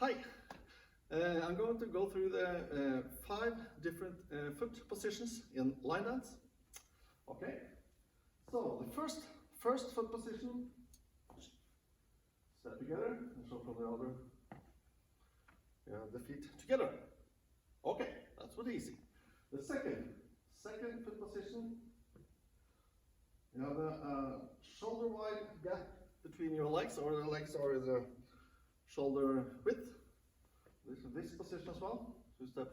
Hi, I'm going to go through the 5 different foot positions in line dance. Okay, so the first foot position, step together and show from the other, the feet together. Okay, that's what easy. The second foot position, you have a shoulder wide gap between your legs, or the legs are the shoulder width. This position as well. So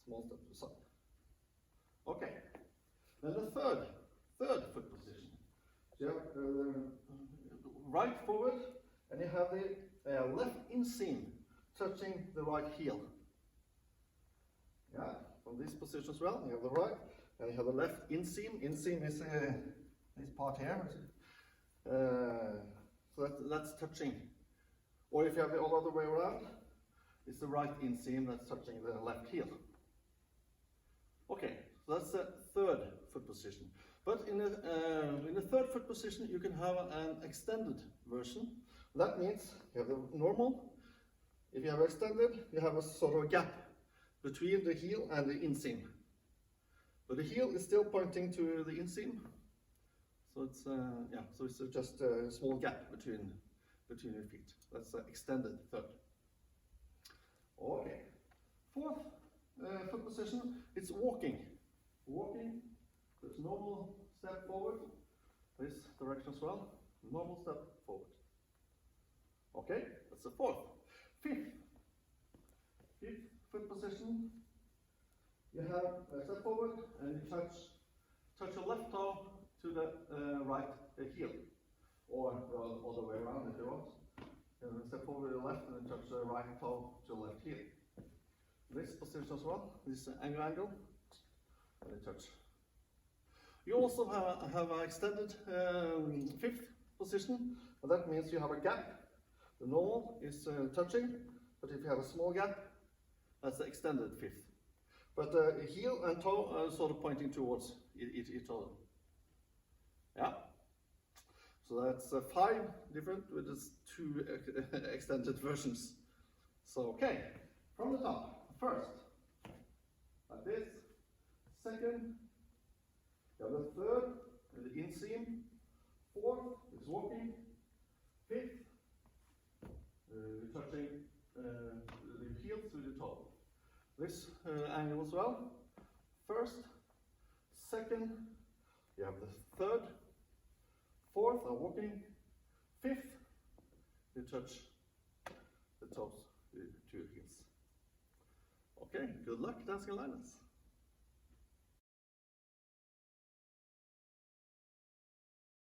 small step to the side. Okay. Then the third foot position. So you have right forward, and you have the left inseam touching the right heel. Yeah. From this position as well, you have the right, and you have the left inseam. Inseam is this part here. So that's touching. Or if you have the other way around, it's the right inseam that's touching the left heel. Okay, so that's the third foot position. But in the third foot position, you can have an extended version. That means you have the normal. If you have extended, you have a sort of gap between the heel and the inseam. But the heel is still pointing to the inseam. So it's so it's just a small gap between your feet. That's the extended third. Okay. Fourth foot position, it's walking. Walking, there's normal step forward, this direction as well, normal step forward. Okay, that's the fourth. Fifth foot position, you have a step forward and you touch your left toe to the right heel, or the other way around if you want. And then step forward to the left and then touch the right toe to the left heel. This position as well, this angle, and then touch. You also have an extended fifth position, and that means you have a gap. The normal is touching, but if you have a small gap, that's the extended fifth. But heel and toe are sort of pointing towards each other. Yeah. So that's 5 different with just 2 extended versions. So okay, from the top, first, like this. Second, you have the third, with the inseam. Fourth is walking. Fifth, touching the heels with the toe. This angle as well. First, second, you have the third. Fourth are walking. Fifth, you touch the toes to your heels. Okay, good luck dancing line dance.